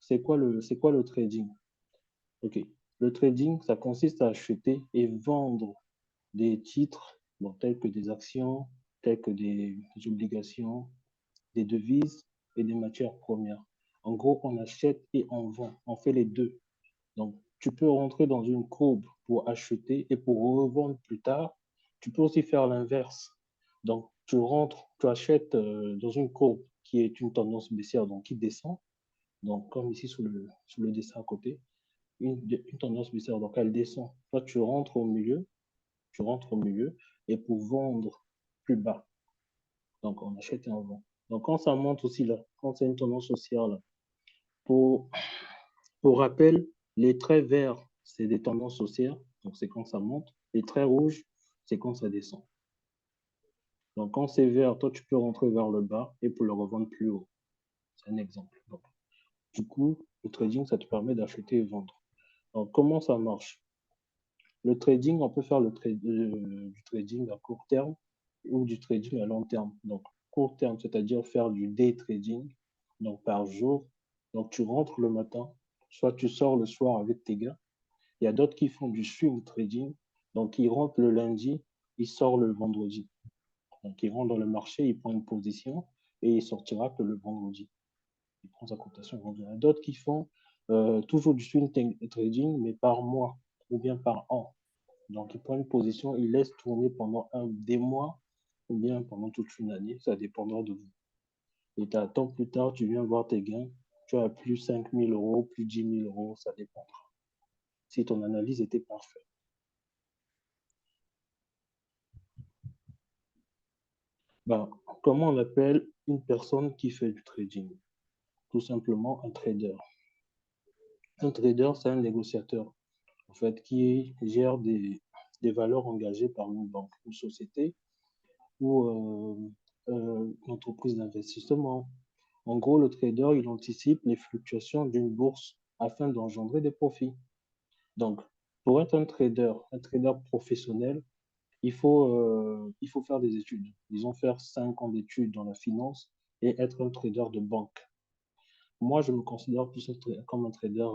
c'est quoi le trading? OK. Le trading, ça consiste à acheter et vendre des titres, bon, tels que des actions, tels que des obligations, des devises et des matières premières. En gros, on achète et on vend. On fait les deux. Donc, tu peux rentrer dans une courbe pour acheter et pour revendre plus tard. Tu peux aussi faire l'inverse. Donc, tu rentres, tu achètes dans une courbe qui est une tendance baissière, donc qui descend. Donc, comme ici sous le dessin à côté, une tendance baissière, donc elle descend. Toi, tu rentres au milieu et pour vendre plus bas. Donc, on achète et on vend. Donc, quand ça monte aussi là, quand c'est une tendance haussière là, pour, pour rappel, les traits verts, c'est des tendances haussières, donc c'est quand ça monte. Les traits rouges, c'est quand ça descend. Donc, quand c'est vert, toi, tu peux rentrer vers le bas et pour le revendre plus haut. C'est un exemple. Donc, du coup, le trading, ça te permet d'acheter et vendre. Donc, comment ça marche? Le trading, on peut faire du trading à court terme ou du trading à long terme. Donc, court terme, c'est-à-dire faire du day trading, donc par jour. Donc, tu rentres le matin, soit tu sors le soir avec tes gars. Il y a d'autres qui font du swing trading. Donc, ils rentrent le lundi, ils sortent le vendredi. Donc, ils rentrent dans le marché, ils prennent une position et il sortira que le vendredi. Il prend sa cotation le vendredi. Il y a d'autres qui font toujours du swing trading, mais par mois ou bien par an. Donc, il prend une position, il laisse tourner pendant des mois ou bien pendant toute une année, ça dépendra de vous. Et tu attends plus tard, tu viens voir tes gains, tu as plus 5 000 euros, plus 10 000 euros, ça dépendra. Si ton analyse était parfaite. Ben, comment on appelle une personne qui fait du trading? Tout simplement un trader. Un trader, c'est un négociateur, en fait, qui gère des valeurs engagées par une banque, une société ou une entreprise d'investissement. En gros, le trader, il anticipe les fluctuations d'une bourse afin d'engendrer des profits. Donc, pour être un trader professionnel, il faut faire des études. Disons faire 5 ans d'études dans la finance et être un trader de banque. Moi, je me considère plus comme un trader,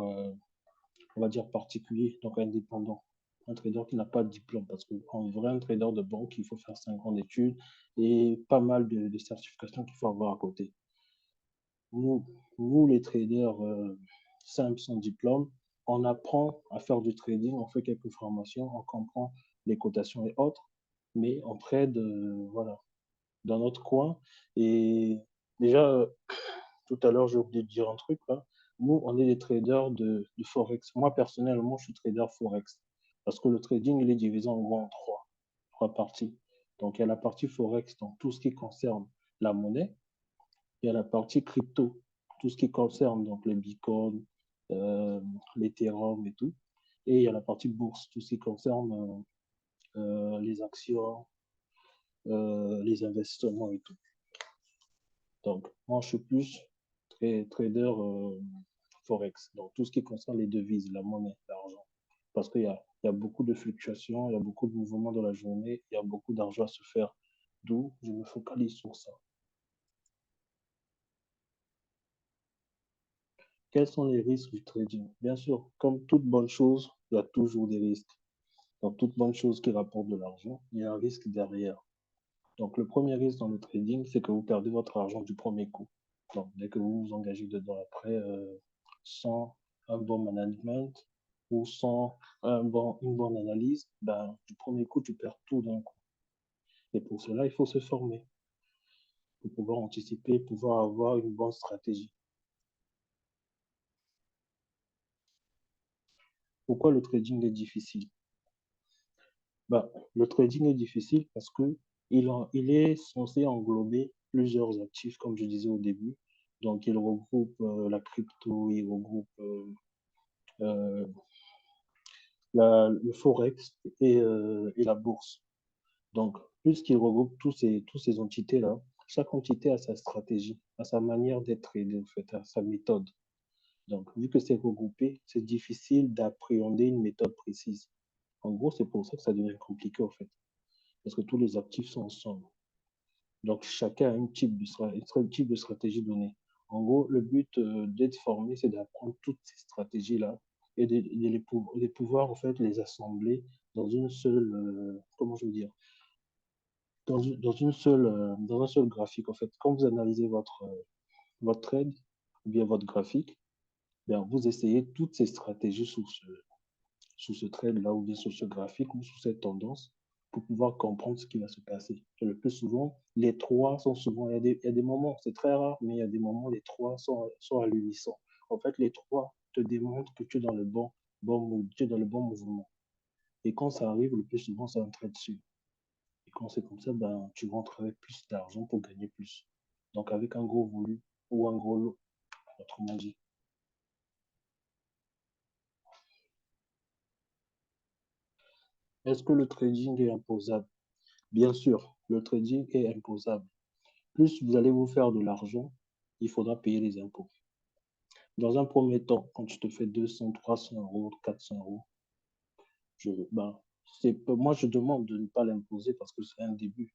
on va dire, particulier, donc indépendant. Un trader qui n'a pas de diplôme, parce qu'en vrai, un trader de banque, il faut faire 5 ans d'études et pas mal de certifications qu'il faut avoir à côté. Nous, nous les traders simples sans diplôme, on apprend à faire du trading, on fait quelques formations, on comprend les cotations et autres, mais on trade voilà, dans notre coin. Et déjà, tout à l'heure, j'ai oublié de dire un truc là. Nous, on est des traders de Forex. Moi, personnellement, je suis trader Forex. Parce que le trading, il est divisé en gros en trois parties. Donc, il y a la partie Forex, donc tout ce qui concerne la monnaie. Il y a la partie crypto, tout ce qui concerne donc les bitcoins, l'Ethereum et tout. Et il y a la partie bourse, tout ce qui concerne les actions, les investissements et tout. Donc, moi, je suis plus trader Forex, donc tout ce qui concerne les devises, la monnaie, l'argent. Parce il y a beaucoup de fluctuations, il y a beaucoup de mouvements dans la journée, il y a beaucoup d'argent à se faire. D'où je me focalise sur ça. Quels sont les risques du trading? Bien sûr, comme toute bonne chose, il y a toujours des risques. Dans toute bonne chose qui rapporte de l'argent, il y a un risque derrière. Donc, le premier risque dans le trading, c'est que vous perdez votre argent du premier coup. Donc, dès que vous vous engagez dedans après, sans un bon management ou sans une bonne analyse, ben, du premier coup, tu perds tout d'un coup. Et pour cela, il faut se former pour pouvoir anticiper, pouvoir avoir une bonne stratégie. Pourquoi le trading est difficile? Bah, le trading est difficile parce que il est censé englober plusieurs actifs, comme je disais au début. Donc, il regroupe la crypto, il regroupe euh, le forex et la bourse. Donc, puisqu'il regroupe tous ces entités-là, chaque entité a sa stratégie, a sa manière d'être tradée, en fait, a sa méthode. Donc, vu que c'est regroupé, c'est difficile d'appréhender une méthode précise. En gros, c'est pour ça que ça devient compliqué, en fait, parce que tous les actifs sont ensemble. Donc, chacun a un type de stratégie donnée. En gros, le but d'être formé, c'est d'apprendre toutes ces stratégies-là et de pouvoir, en fait, les assembler dans une seule, comment je veux dire, dans un seul graphique, en fait. Quand vous analysez votre trade ou bien votre graphique, bien, vous essayez toutes ces stratégies sous ce trade-là ou bien sous ce graphique ou sous cette tendance pour pouvoir comprendre ce qui va se passer. Et le plus souvent, les trois sont souvent, il y a des moments, c'est très rare, mais il y a des moments, les trois sont à l'unisson. En fait, les trois te démontrent que tu es dans le bon mood, tu es dans le bon mouvement. Et quand ça arrive, le plus souvent, c'est un trade dessus. Et quand c'est comme ça, ben, tu rentres avec plus d'argent pour gagner plus. Donc, avec un gros volume ou un gros lot, autrement dit. Est-ce que le trading est imposable? Bien sûr, le trading est imposable. Plus vous allez vous faire de l'argent, il faudra payer les impôts. Dans un premier temps, quand tu te fais 200, 300 euros, 400 euros, ben, moi, je demande de ne pas l'imposer parce que c'est un début.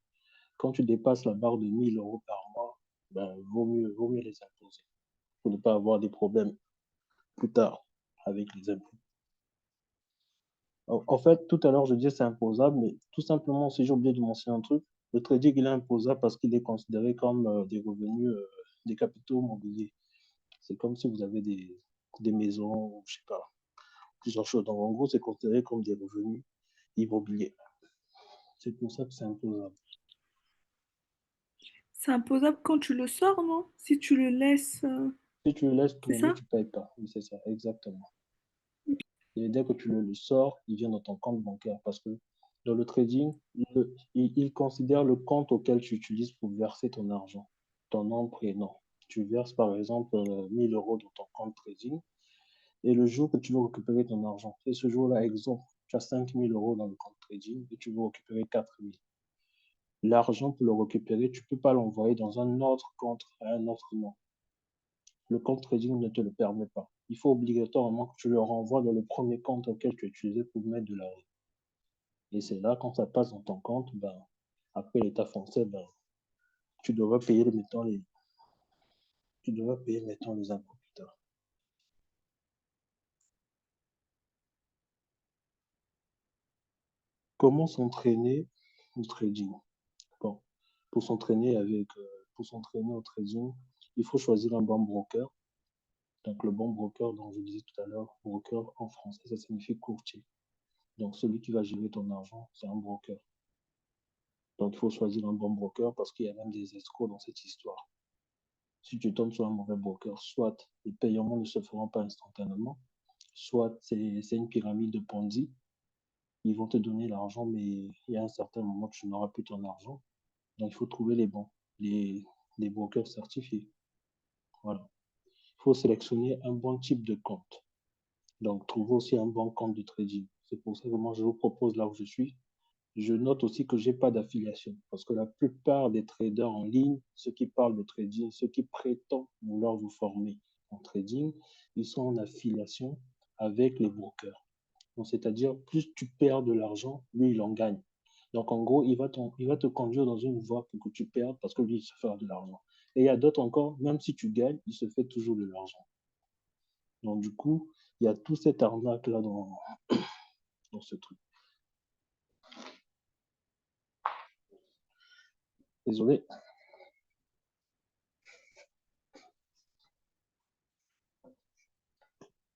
Quand tu dépasses la barre de 1000 euros par mois, ben, vaut mieux les imposer pour ne pas avoir des problèmes plus tard avec les impôts. En fait, tout à l'heure, je disais c'est imposable, mais tout simplement, si j'ai oublié de mentionner un truc, le trading, il est imposable parce qu'il est considéré comme des revenus, des capitaux mobiliers. C'est comme si vous avez des maisons, je sais pas, plusieurs choses. Donc, en gros, c'est considéré comme des revenus immobiliers. C'est pour ça que c'est imposable. C'est imposable quand tu le sors, non? Si tu le laisses, Si tu le laisses c'est tourner, ça? tu ne payes pas. Oui, c'est ça, exactement. Et dès que tu le sors, il vient dans ton compte bancaire parce que dans le trading, il considère le compte auquel tu utilises pour verser ton argent, ton nom, prénom. Tu verses par exemple 1000 euros dans ton compte trading et le jour que tu veux récupérer ton argent, et ce jour-là, exemple, tu as 5000 euros dans le compte trading et tu veux récupérer 4000. L'argent pour le récupérer, tu ne peux pas l'envoyer dans un autre compte à un autre nom. Le compte trading ne te le permet pas. Il faut obligatoirement que tu le renvoies dans le premier compte auquel tu as utilisé pour mettre de l'argent. Et c'est là, quand ça passe dans ton compte, ben, après l'état français, ben, tu devras payer, tu devras payer, mettons, les impôts plus tard. Comment s'entraîner au trading? Bon, pour s'entraîner pour s'entraîner au trading, il faut choisir un bon broker. Donc, le bon broker, dont je disais tout à l'heure, broker en français, ça signifie courtier. Donc, celui qui va gérer ton argent, c'est un broker. Donc, il faut choisir un bon broker parce qu'il y a même des escrocs dans cette histoire. Si tu tombes sur un mauvais broker, soit les paiements ne se feront pas instantanément, soit c'est une pyramide de Ponzi. Ils vont te donner l'argent, mais il y a un certain moment que tu n'auras plus ton argent. Donc, il faut trouver les bons, les brokers certifiés. Voilà. Il faut sélectionner un bon type de compte. Donc, trouver aussi un bon compte de trading. C'est pour ça que moi, je vous propose là où je suis. Je note aussi que je n'ai pas d'affiliation parce que la plupart des traders en ligne, ceux qui parlent de trading, ceux qui prétendent vouloir vous former en trading, ils sont en affiliation avec les brokers. Donc, c'est-à-dire, plus tu perds de l'argent, lui, il en gagne. Donc, en gros, il va te conduire dans une voie pour que tu perdes parce que lui, il se fait de l'argent. Et il y a d'autres encore, même si tu gagnes, il se fait toujours de l'argent. Donc, du coup, il y a tout cette arnaque-là dans ce truc. Désolé.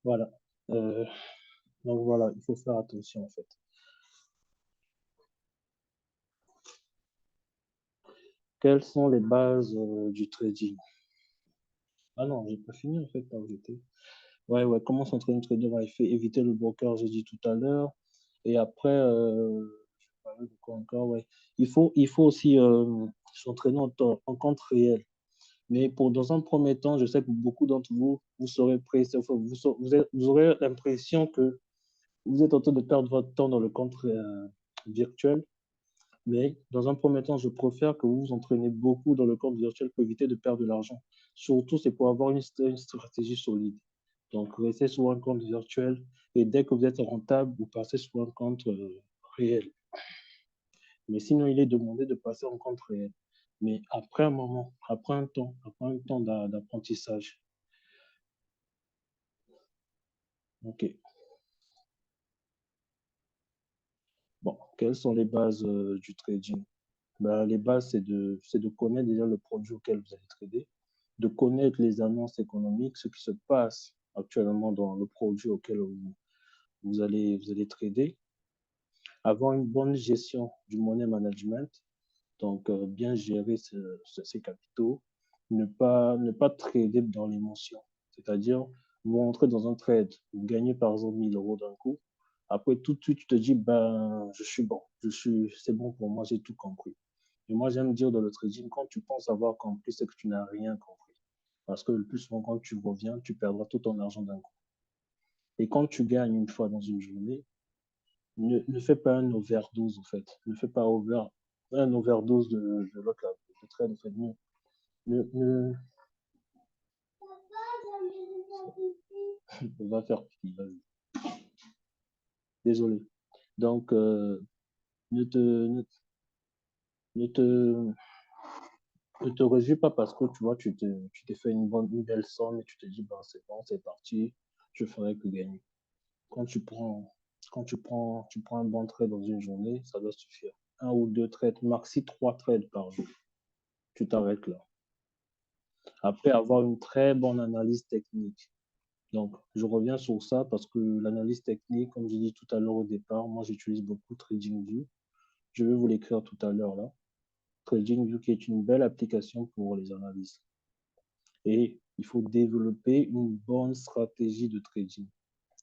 Voilà. Euh, donc, voilà, il faut faire attention, en fait. Quelles sont les bases du trading? Ah non, j'ai pas fini, en fait, là où j'étais. Ouais, ouais, comment s'entraîner au trading? Ouais, il fait éviter le broker, j'ai dit tout à l'heure. Et après, je parlais de quoi encore? Ouais. Il faut aussi s'entraîner en compte réel. Mais dans un premier temps, je sais que beaucoup d'entre vous, vous serez prêts, enfin, vous aurez l'impression que vous êtes en train de perdre votre temps dans le compte virtuel. Mais dans un premier temps, je préfère que vous vous entraînez beaucoup dans le compte virtuel pour éviter de perdre de l'argent. Surtout, c'est pour avoir une stratégie solide. Donc, restez sur un compte virtuel et dès que vous êtes rentable, vous passez sur un compte réel. Mais sinon, il est demandé de passer en compte réel. Mais après un moment, après un temps d'apprentissage. OK. Bon, quelles sont les bases du trading? Ben, les bases, c'est de connaître déjà le produit auquel vous allez trader, de connaître les annonces économiques, ce qui se passe actuellement dans le produit auquel vous allez trader, avoir une bonne gestion du money management, donc bien gérer ses capitaux, ne pas trader dans l'émotion. C'est-à-dire, vous entrez dans un trade, vous gagnez par exemple 1000 euros d'un coup. Après, tout de suite, tu te dis, ben, je suis bon, c'est bon pour moi, j'ai tout compris. Et moi, j'aime dire dans le trading, quand tu penses avoir compris, c'est que tu n'as rien compris. Parce que le plus souvent, quand tu reviens, tu perdras tout ton argent d'un coup. Et quand tu gagnes une fois dans une journée, ne fais pas un overdose, en fait. Ne fais pas un overdose de l'autre, là, de trade, en fait. Ne, on va faire pipi, vas-y. Désolé. Donc, ne te, ne, ne te, ne te réjouis pas parce que tu vois, tu t'es fait une belle somme et tu te dis, ben, c'est bon, c'est parti, je ferai que gagner. Quand tu prends, quand tu prends un bon trade dans une journée, ça doit suffire. Un ou deux trades, maxi trois trades par jour. Tu t'arrêtes là. Après avoir une très bonne analyse technique. Donc, je reviens sur ça parce que l'analyse technique, comme j'ai dit tout à l'heure au départ, moi j'utilise beaucoup TradingView. Je vais vous l'écrire tout à l'heure là. TradingView qui est une belle application pour les analyses. Et il faut développer une bonne stratégie de trading.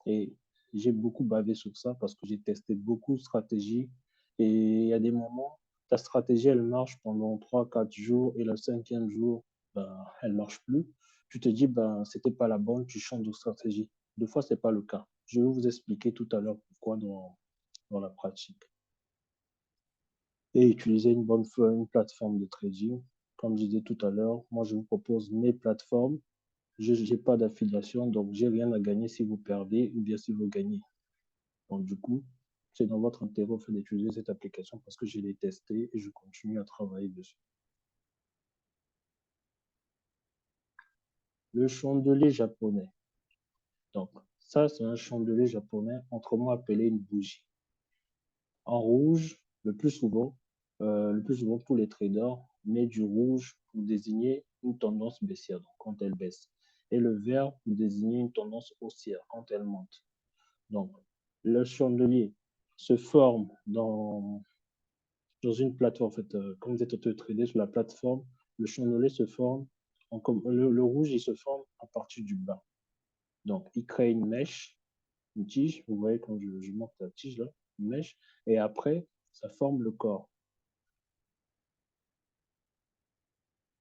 Et j'ai beaucoup bavé sur ça parce que j'ai testé beaucoup de stratégies. Et il y a des moments, ta stratégie, elle marche pendant 3 4 jours et le cinquième jour, ben, elle ne marche plus. Tu te dis, ben, ce n'était pas la bonne, tu changes de stratégie. Deux fois, ce n'est pas le cas. Je vais vous expliquer tout à l'heure pourquoi dans la pratique. Et utiliser une plateforme de trading. Comme je disais tout à l'heure, moi, je vous propose mes plateformes. Je n'ai pas d'affiliation, donc j'ai rien à gagner si vous perdez ou bien si vous gagnez. Donc, du coup, c'est dans votre intérêt au fait d'utiliser cette application parce que je l'ai testée et je continue à travailler dessus. Le chandelier japonais. Donc, ça, c'est un chandelier japonais, autrement appelé une bougie. En rouge, le plus souvent, tous les traders mettent du rouge pour désigner une tendance baissière, donc quand elle baisse, et le vert pour désigner une tendance haussière quand elle monte. Donc, le chandelier se forme dans une plateforme. En fait, quand vous êtes auto-tradé sur la plateforme, le chandelier se forme, le rouge, il se forme à partir du bas. Donc, il crée une mèche, une tige. Vous voyez quand je monte la tige là, une mèche. Et après, ça forme le corps.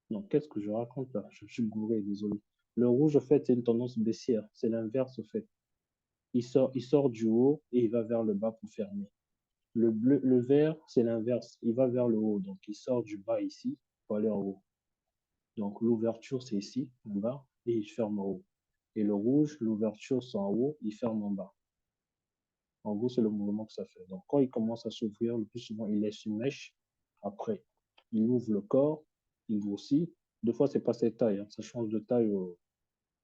Donc, qu'est-ce que je raconte là? Je suis gouré, désolé. Le rouge, en fait, c'est une tendance baissière. C'est l'inverse, en fait. Il sort du haut et il va vers le bas pour fermer. Le vert, c'est l'inverse. Il va vers le haut. Donc, il sort du bas ici pour aller en haut. Donc, l'ouverture, c'est ici, en bas, et il ferme en haut. Et le rouge, l'ouverture, c'est en haut, il ferme en bas. En gros, c'est le mouvement que ça fait. Donc, quand il commence à s'ouvrir, le plus souvent, il laisse une mèche. Après, il ouvre le corps, il grossit. Deux fois, c'est pas cette taille, hein. Ça change de taille,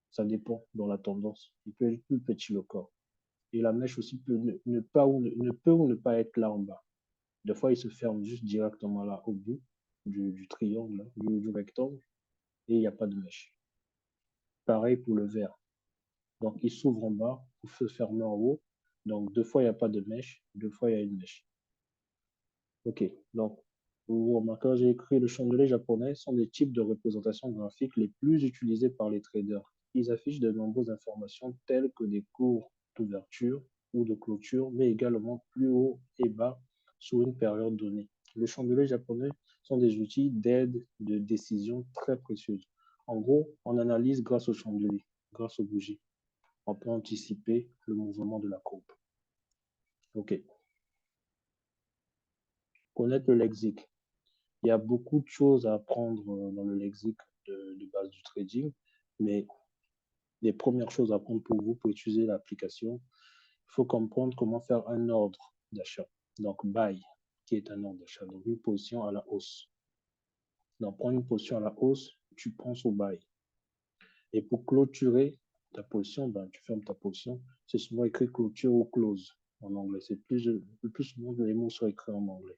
ça dépend dans la tendance. Il peut être plus petit le corps. Et la mèche aussi peut ne pas être là en bas. Des fois, il se ferme juste directement là, au bout du triangle, là, du rectangle, et il n'y a pas de mèche. Pareil pour le vert. Donc, il s'ouvre en bas pour se fermer en haut. Donc, deux fois, il n'y a pas de mèche. Deux fois, il y a une mèche. OK. Donc, vous remarquez, j'ai écrit le chandelier japonais sont des types de représentations graphiques les plus utilisés par les traders. Ils affichent de nombreuses informations telles que des cours d'ouverture ou de clôture, mais également plus haut et bas sur une période donnée. Le chandelier japonais sont des outils d'aide de décision très précieux. En gros, on analyse grâce au chandelier, grâce aux bougies. On peut anticiper le mouvement de la courbe. OK. Connaître le lexique. Il y a beaucoup de choses à apprendre dans le lexique de base du trading, mais les premières choses à apprendre pour vous, pour utiliser l'application, il faut comprendre comment faire un ordre d'achat. Donc, buy, qui est un ordre d'achat, donc une position à la hausse. Donc, prendre une position à la hausse, tu prends au buy. Et pour clôturer ta position, ben, tu fermes ta position. C'est souvent écrit clôture ou close en anglais. Le plus souvent, les mots sont écrits en anglais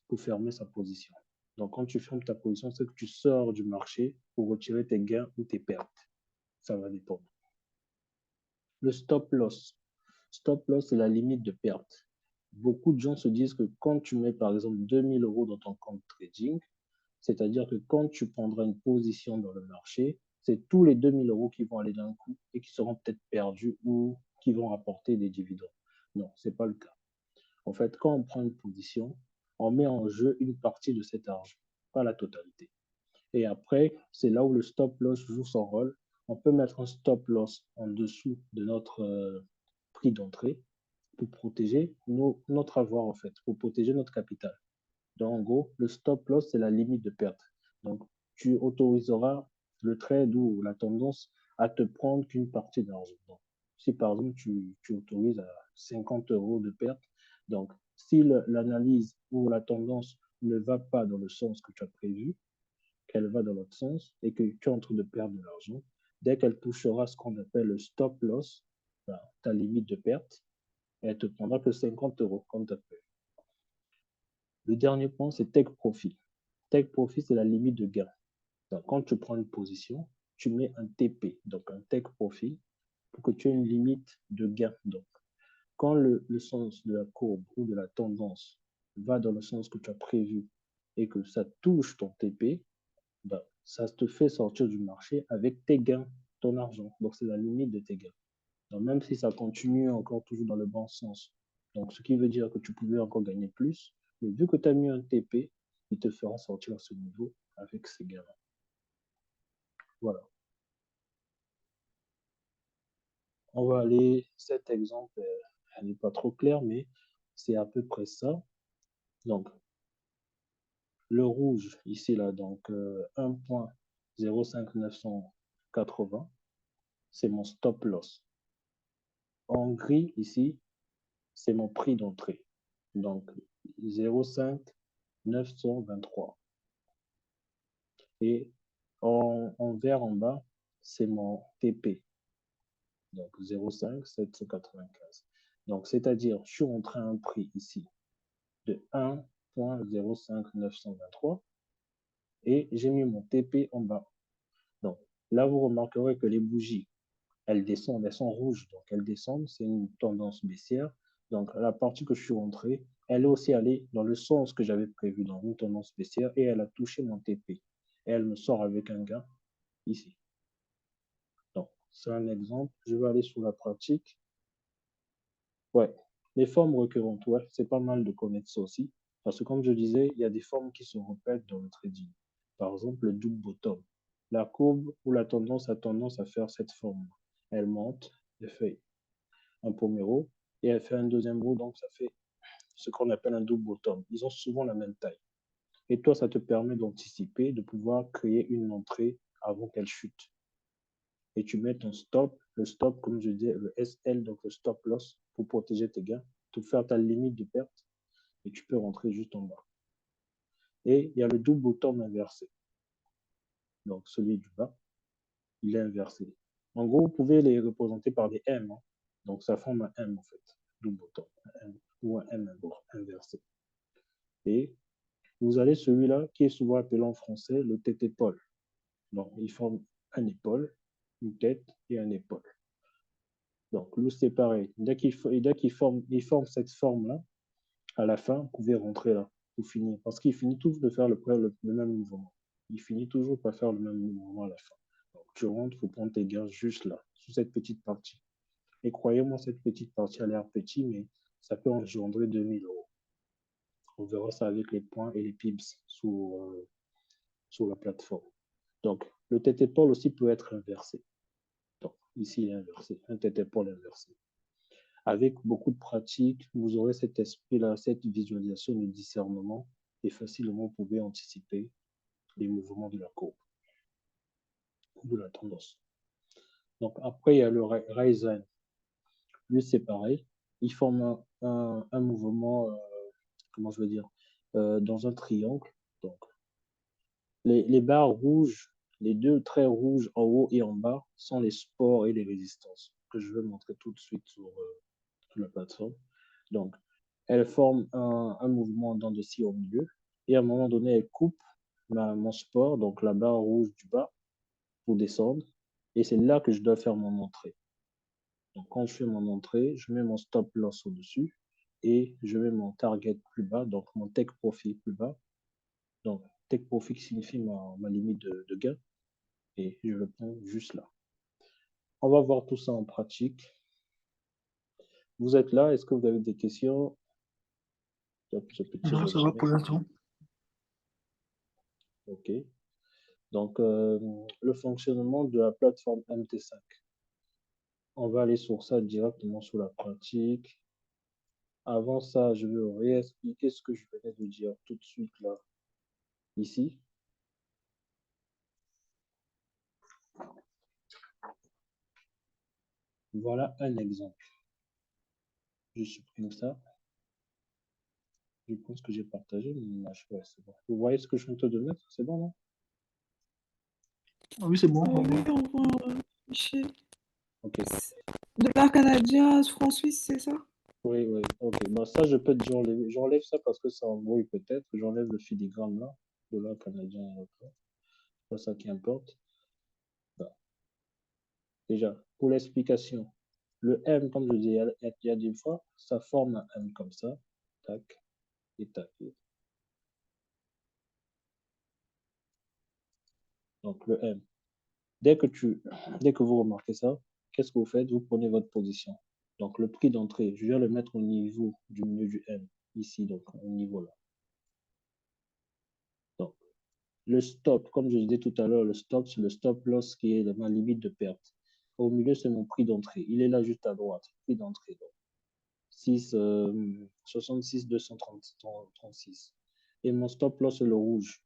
pour fermer sa position. Donc, quand tu fermes ta position, c'est que tu sors du marché pour retirer tes gains ou tes pertes. Ça va dépendre. Le stop loss. Stop loss, c'est la limite de perte. Beaucoup de gens se disent que quand tu mets, par exemple, 2000 euros dans ton compte trading, c'est-à-dire que quand tu prendras une position dans le marché, c'est tous les 2000 euros qui vont aller d'un coup et qui seront peut-être perdus ou qui vont apporter des dividendes. Non, ce n'est pas le cas. En fait, quand on prend une position, on met en jeu une partie de cet argent, pas la totalité. Et après, c'est là où le stop loss joue son rôle. On peut mettre un stop loss en dessous de notre prix d'entrée pour protéger notre avoir, en fait, pour protéger notre capital. Donc, en gros, le stop loss, c'est la limite de perte. Donc, tu autoriseras le trade ou la tendance à te prendre qu'une partie d'argent. Donc, si par exemple, tu autorises à 50 euros de perte, donc si l'analyse ou la tendance ne va pas dans le sens que tu as prévu, qu'elle va dans l'autre sens et que tu es en train de perdre de l'argent, dès qu'elle touchera ce qu'on appelle le stop loss, ben, ta limite de perte, elle te prendra que 50 euros comme tu as prévu. Le dernier point, c'est take profit. Take profit, c'est la limite de gain. Donc, quand tu prends une position, tu mets un TP, donc un take profit, pour que tu aies une limite de gain. Donc, quand le sens de la courbe ou de la tendance va dans le sens que tu as prévu et que ça touche ton TP, ben, ça te fait sortir du marché avec tes gains, ton argent. Donc, c'est la limite de tes gains. Donc, même si ça continue encore toujours dans le bon sens, donc ce qui veut dire que tu pouvais encore gagner plus, mais vu que tu as mis un TP, il te fera sortir à ce niveau avec ces gains. Voilà. On va aller, cet exemple, elle n'est pas trop claire, mais c'est à peu près ça. Donc, le rouge, ici, là, donc 1.05980, c'est mon stop loss. En gris, ici, c'est mon prix d'entrée. Donc, 0,5 923. Et en vert en bas, c'est mon TP. Donc, 0,5 795. Donc, c'est-à-dire, je suis rentré à un prix ici de 1.05923 et j'ai mis mon TP en bas. Donc, là, vous remarquerez que les bougies, elles descendent, elles sont rouges, donc elles descendent, c'est une tendance baissière. Donc, la partie que je suis rentré, elle est aussi allée dans le sens que j'avais prévu dans une tendance baissière et elle a touché mon TP. Et elle me sort avec un gain ici. Donc, c'est un exemple. Je vais aller sur la pratique. Ouais, les formes récurrentes, ouais, c'est pas mal de connaître ça aussi. Parce que comme je disais, il y a des formes qui se répètent dans le trading. Par exemple, le double bottom. La courbe ou la tendance a tendance à faire cette forme. Elle monte, elle fait un premier row et elle fait un deuxième row, donc ça fait ce qu'on appelle un double bottom. Ils ont souvent la même taille. Et toi, ça te permet d'anticiper, de pouvoir créer une entrée avant qu'elle chute. Et tu mets ton stop, le stop, comme je dis, le SL, donc le stop loss, pour protéger tes gains, pour faire ta limite de perte, et tu peux rentrer juste en bas. Et il y a le double bottom inversé. Donc celui du bas, il est inversé. En gros, vous pouvez les représenter par des M. Hein. Donc ça forme un M en fait, double bottom, un M, ou un M inversé. Et vous avez celui-là qui est souvent appelé en français le tête-épaule. Donc il forme un épaule, une tête et un épaule. Donc lui c'est pareil. Dès qu'il forme cette forme-là, à la fin, vous pouvez rentrer là pour finir. Parce qu'il finit toujours de faire le même mouvement. Il finit toujours par faire le même mouvement à la fin. Donc tu rentres, il faut prendre tes gains juste là, sur cette petite partie. Et croyez-moi, cette petite partie a l'air petite, mais ça peut engendrer 2000 euros. On verra ça avec les points et les pips sur la plateforme. Donc, le tête-épaule aussi peut être inversé. Donc, ici, il est inversé, un tête-épaule inversé. Avec beaucoup de pratique, vous aurez cet esprit-là, cette visualisation de discernement et facilement vous pouvez anticiper les mouvements de la courbe ou de la tendance. Donc, après, il y a le Ryzen. Lui, c'est pareil. Il forme un mouvement, comment je veux dire, dans un triangle. Donc, Les barres rouges, les deux traits rouges en haut et en bas sont les supports et les résistances que je vais montrer tout de suite sur la plateforme. Donc, elles forment un mouvement en dents de scie au milieu et à un moment donné, elles coupent mon support, donc la barre rouge du bas, pour descendre. Et c'est là que je dois faire mon entrée. Donc, quand je fais mon entrée, je mets mon stop loss au-dessus et je mets mon target plus bas, donc mon take profit plus bas. Donc, take profit qui signifie ma limite de gain et je le prends juste là. On va voir tout ça en pratique. Vous êtes là, est-ce que vous avez des questions? Ce petit Non, ça va résumé. pour l'instant. OK. Donc, le fonctionnement de la plateforme MT5. On va aller sur ça directement sur la pratique. Avant ça, je vais réexpliquer ce que je venais de dire tout de suite là, ici. Voilà un exemple. Je supprime ça. Je pense que j'ai partagé mon image. Ouais, c'est bon. Vous voyez ce que je viens de mettre? C'est bon, non? Ah oui, c'est bon. Oui, on voit, Michel. OK. Dollar canadien, franc suisse, c'est ça? Oui, oui. OK. Bon, ça, je peux déjà enlever. J'enlève ça parce que ça embrouille peut-être. J'enlève le filigrane là, dollar canadien et autres. C'est pas ça qui importe. Bon. Déjà, pour l'explication, le M, comme je disais, il y a des fois, ça forme un M comme ça. Tac, et tac. Donc, le M. Dès que vous remarquez ça, qu'est-ce que vous faites? Vous prenez votre position. Donc, le prix d'entrée, je vais le mettre au niveau du milieu du M, ici, donc au niveau là. Donc, le stop, comme je disais tout à l'heure, le stop, c'est le stop loss qui est ma limite de perte. Au milieu, c'est mon prix d'entrée. Il est là juste à droite, prix d'entrée. Donc, 66 236. Et mon stop loss, c'est le rouge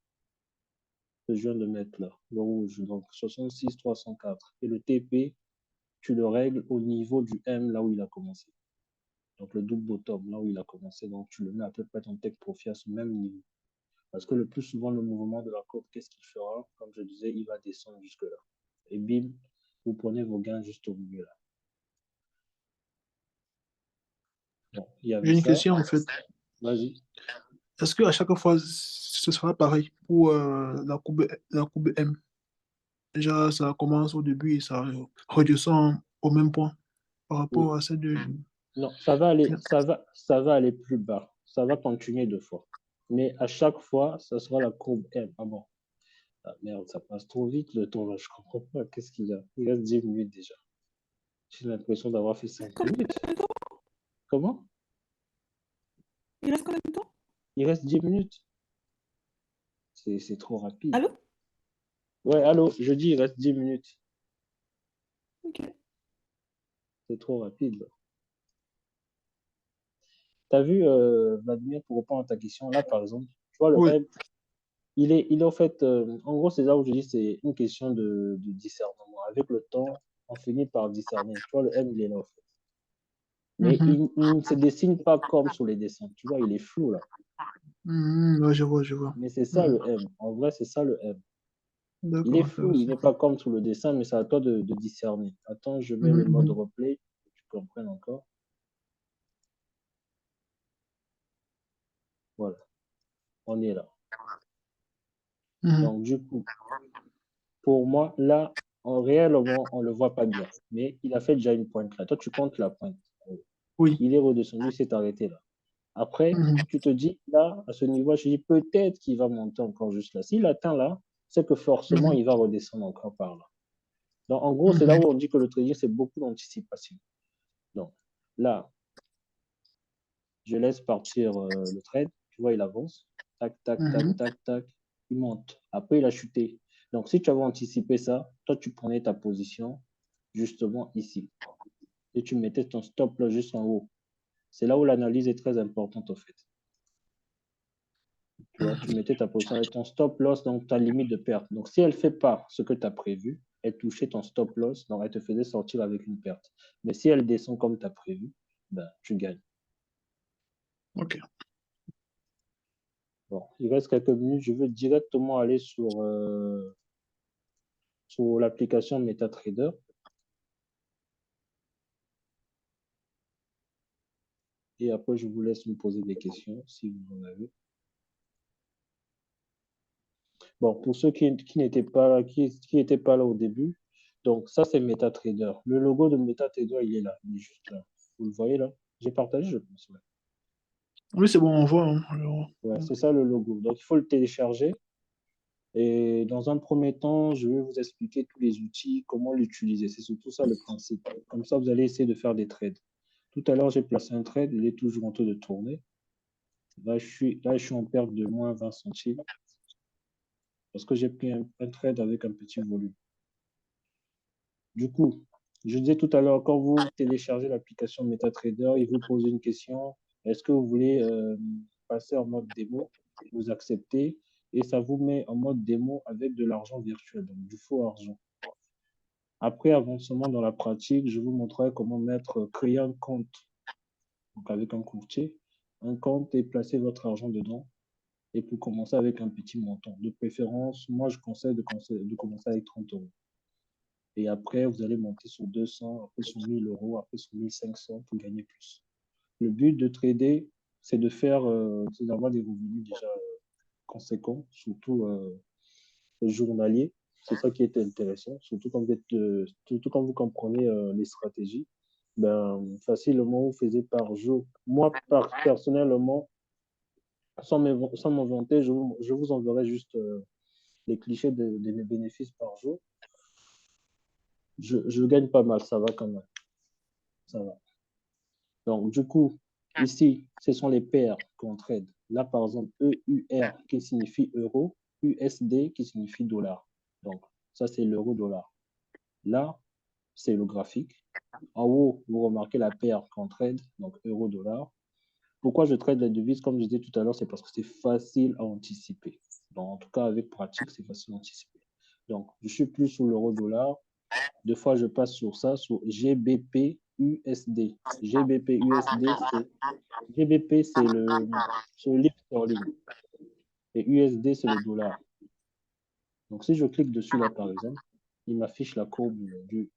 que je viens de mettre là, le rouge, donc 66 304. Et le TP, tu le règles au niveau du M, là où il a commencé. Donc le double bottom, là où il a commencé, donc tu le mets à peu près ton take profit à ce même niveau. Parce que le plus souvent, le mouvement de la courbe, qu'est-ce qu'il fera? Comme je disais, il va descendre jusque-là. Et bim, vous prenez vos gains juste au milieu là. Bon, il y J'ai avait une ça. question en fait. Vas-y. Est-ce qu'à chaque fois, ce sera pareil pour la courbe M? Déjà, ça commence au début et ça redescend au même point par Oui. rapport à celle de... Non, ça va aller plus bas. Ça va continuer deux fois. Mais à chaque fois, ça sera la courbe M. Ah bon. Ah merde, ça passe trop vite le temps là. Je comprends pas. Qu'est-ce qu'il y a? Il reste 10 minutes déjà. J'ai l'impression d'avoir fait 5 Combien minutes. de temps? Comment? Il reste combien de temps? Il reste 10 minutes. C'est trop rapide. Allô? Ouais, allô, je dis il reste 10 minutes. Ok. C'est trop rapide, là. T'as vu, Vladimir, pour répondre à ta question, là, par exemple, tu vois, le Oui. M, il est en fait, en gros, c'est là où je dis c'est une question de discernement. Avec le temps, on finit par discerner. Tu vois, le M, il est là, en fait. Mais Mhm. il ne se dessine pas comme sur les dessins. Tu vois, il est flou, là. Mhm. Ouais, je vois, je vois. Mais c'est ça, Mhm. le M. En vrai, c'est ça, le M. Il est D'accord, flou, il intéressant. n'est pas comme sur le dessin, mais c'est à toi de discerner. Attends, je mets Mhm, le mode mhm. replay, que tu comprennes encore. Voilà, on est là. Mhm. Donc, du coup, pour moi, là, en réellement, on ne le voit pas bien. Mais il a fait déjà une pointe là. Toi, tu comptes la pointe. Oui. Il est redescendu, il s'est arrêté là. Après, Mhm. tu te dis, là, à ce niveau, je dis peut-être qu'il va monter encore juste là. S'il atteint là, c'est que forcément, Mhm. il va redescendre encore par là. Donc, en gros, c'est là Mhm. où on dit que le trading, c'est beaucoup d'anticipation. Donc, là, je laisse partir le trade. Tu vois, il avance. Tac, tac, tac, Mhm. tac, tac. Il monte. Après, il a chuté. Donc, si tu avais anticipé ça, toi, tu prenais ta position justement ici. Et tu mettais ton stop là juste en haut. C'est là où l'analyse est très importante, en fait. Tu vois, tu mettais ta position avec ton stop loss, donc ta limite de perte. Donc, si elle ne fait pas ce que tu as prévu, elle touchait ton stop loss, donc elle te faisait sortir avec une perte. Mais si elle descend comme tu as prévu, ben, tu gagnes. Ok. Bon, il reste quelques minutes. Je veux directement aller sur l'application MetaTrader. Et après, je vous laisse me poser des questions si vous en avez. Bon, pour ceux qui n'étaient pas là, qui étaient pas là au début, donc ça, c'est MetaTrader. Le logo de MetaTrader, il est là. Il est juste là. Vous le voyez là? J'ai partagé, je pense. Ouais. Oui, c'est bon, on voit. Hein. Alors, Ouais, c'est ça le logo. Donc, il faut le télécharger. Et dans un premier temps, je vais vous expliquer tous les outils, comment l'utiliser. C'est surtout ça le principe. Comme ça, vous allez essayer de faire des trades. Tout à l'heure, j'ai placé un trade. Il est toujours en train de tourner. Là, je suis en perte de moins 20 centimes parce que j'ai pris un trade avec un petit volume. Du coup, je disais tout à l'heure, quand vous téléchargez l'application MetaTrader, il vous pose une question. Est-ce que vous voulez passer en mode démo? Vous acceptez et ça vous met en mode démo avec de l'argent virtuel, donc du faux argent. Après avancement dans la pratique, je vous montrerai comment créer un compte, donc avec un courtier, un compte et placer votre argent dedans. Et pour commencer avec un petit montant. De préférence, moi, je conseille de commencer avec 30 euros. Et après, vous allez monter sur 200, après sur 1000 euros, après sur 1500 pour gagner plus. Le but de trader, c'est c'est d'avoir des revenus déjà conséquents, surtout journaliers. C'est ça qui est intéressant, surtout quand vous comprenez les stratégies. Ben, facilement, vous faisiez par jour. Moi, personnellement, sans m'en vanter, je vous enverrai juste les clichés de mes bénéfices par jour. Je gagne pas mal, ça va quand même. Ça va. Donc, du coup, ici, ce sont les paires qu'on trade. Là, par exemple, EUR qui signifie euro, USD qui signifie dollar. Donc, ça, c'est l'euro-dollar. Là, c'est le graphique. En haut, vous remarquez la paire qu'on trade, donc euro-dollar. Pourquoi je trade les devises, comme je disais tout à l'heure, c'est parce que c'est facile à anticiper. Donc, en tout cas, avec pratique, c'est facile à anticiper. Donc, je suis plus sur l'euro-dollar. Deux fois, je passe sur ça, sur GBP USD. GBP, c'est le livre sterling. Et USD, c'est le dollar. Donc, si je clique dessus là, par exemple, il m'affiche la courbe du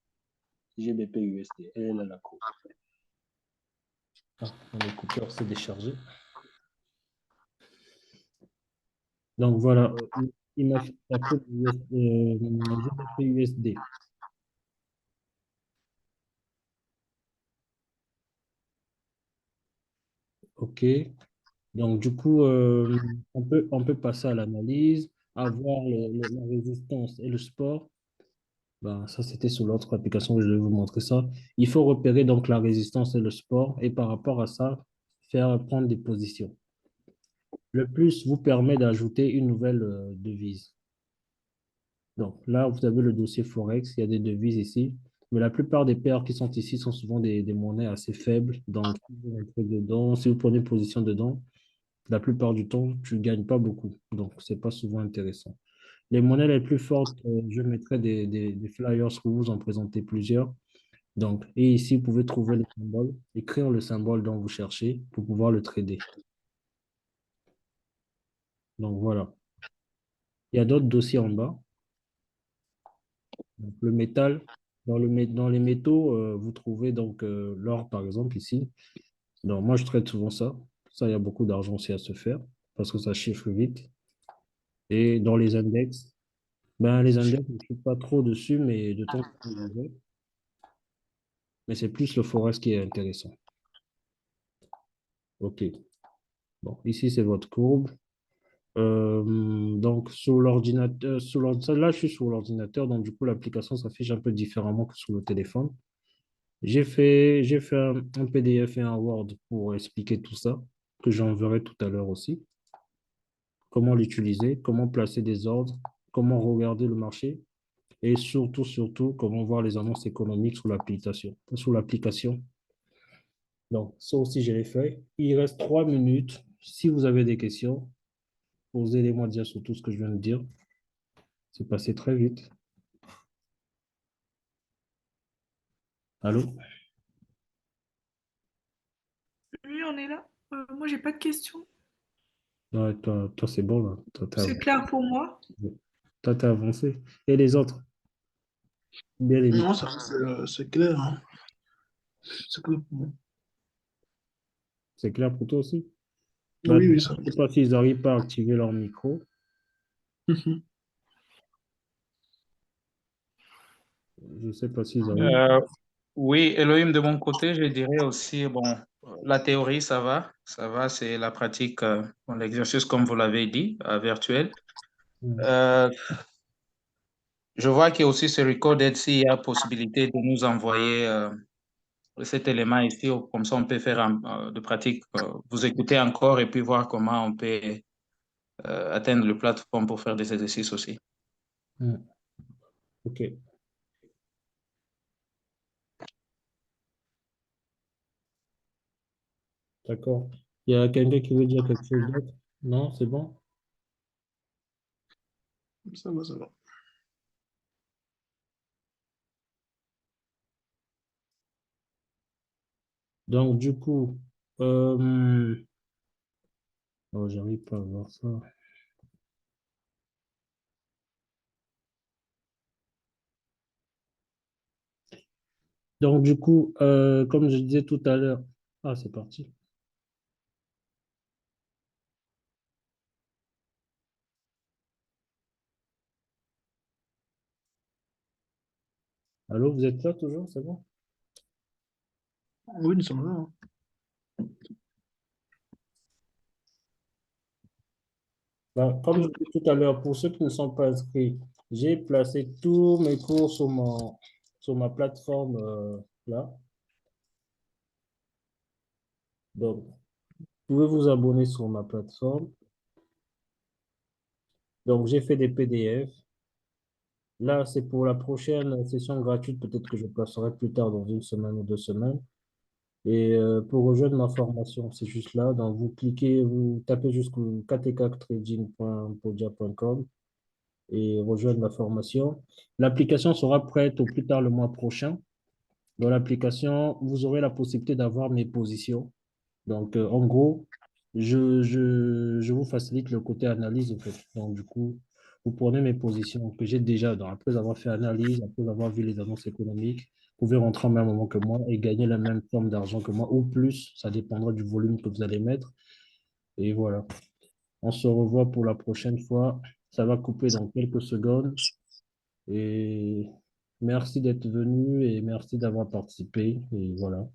GBP USD. Elle est là, la courbe. Ah, mon écouteur s'est déchargé. Donc, voilà, il m'affiche la courbe GBP USD. OK. Donc, du coup, on peut passer à l'analyse, avoir la résistance et le support. Ben, ça, c'était sur l'autre application que je vais vous montrer ça. Il faut repérer donc la résistance et le support et par rapport à ça, prendre des positions. Le plus vous permet d'ajouter une nouvelle devise. Donc là, vous avez le dossier Forex, il y a des devises ici, mais la plupart des paires qui sont ici sont souvent des monnaies assez faibles. Donc, si vous rentrez dedans, si vous prenez position dedans, la plupart du temps, tu ne gagnes pas beaucoup. Donc, ce n'est pas souvent intéressant. Les monnaies les plus fortes, je mettrai des flyers où vous en présentez plusieurs. Donc, et ici, vous pouvez trouver le symbole, écrire le symbole dont vous cherchez pour pouvoir le trader. Donc, voilà. Il y a d'autres dossiers en bas. Donc, le métal, dans les métaux, vous trouvez donc l'or, par exemple, ici. Donc, moi, je traite souvent ça. Ça, il y a beaucoup d'argent aussi à se faire parce que ça chiffre vite. Et dans les index, ben, les index, je ne suis pas trop dessus, mais de temps en temps, j'y vais. Mais c'est plus le forex qui est intéressant. OK. Bon, ici, c'est votre courbe. Donc, sur l'ordinateur, là, je suis sur l'ordinateur, donc du coup, l'application s'affiche un peu différemment que sur le téléphone. J'ai fait un PDF et un Word pour expliquer tout ça, que j'enverrai tout à l'heure aussi. Comment l'utiliser, comment placer des ordres, comment regarder le marché et surtout, comment voir les annonces économiques sur l'application. Donc, ça aussi, j'ai les feuilles. Il reste 3 minutes. Si vous avez des questions, posez-les-moi déjà sur tout ce que je viens de dire. C'est passé très vite. Allô? Oui, on est là. Moi, j'ai pas de questions. Ouais, toi c'est bon, là. C'est clair pour moi. Toi, t'as avancé. Et les autres? Bien les Non, micros. ça, c'est clair, hein. C'est clair pour moi. C'est clair pour toi aussi? Bah, Oui, oui, ça. je sais pas s'ils n'arrivent pas à activer leur micro. Mhm. Je sais pas s'ils arrivent. Euh, oui, Elohim, de mon côté, je dirais aussi, bon, la théorie, ça va, c'est la pratique, bon, l'exercice, comme vous l'avez dit, virtuel. Mm. Euh, je vois qu'il y a aussi ce recorded s'il y a possibilité de nous envoyer cet élément ici, comme ça on peut faire de pratique, vous écouter encore et puis voir comment on peut atteindre le plateforme pour faire des exercices aussi. Mm. Ok, d'accord. Il y a quelqu'un qui veut dire quelque chose d'autre? Non, c'est bon? Ça va, ça va. Donc, du coup, euh, oh, j'arrive pas à voir ça. Donc, du coup, comme je disais tout à l'heure, ah, c'est parti. Allô, vous êtes là toujours? C'est bon? Oui, nous sommes là, hein. Ben, comme je disais tout à l'heure, pour ceux qui ne sont pas inscrits, j'ai placé tous mes cours sur ma plateforme là. Donc, vous pouvez vous abonner sur ma plateforme. Donc, j'ai fait des PDF. Là, c'est pour la prochaine session gratuite. Peut-être que je placerai plus tard dans une semaine ou 2 semaines. Et pour rejoindre ma formation, c'est juste là. Donc, vous cliquez, vous tapez jusqu'au ktktrading.podia.com et rejoindre la formation. L'application sera prête au plus tard le mois prochain. Dans l'application, vous aurez la possibilité d'avoir mes positions. Donc, en gros, je vous facilite le côté analyse, en fait. Donc, du coup, vous prenez mes positions que j'ai déjà, donc, après avoir fait analyse, après avoir vu les annonces économiques, vous pouvez rentrer au même moment que moi et gagner la même somme d'argent que moi, ou plus. Ça dépendra du volume que vous allez mettre. Et voilà. On se revoit pour la prochaine fois. Ça va couper dans quelques secondes. Et merci d'être venu et merci d'avoir participé. Et voilà.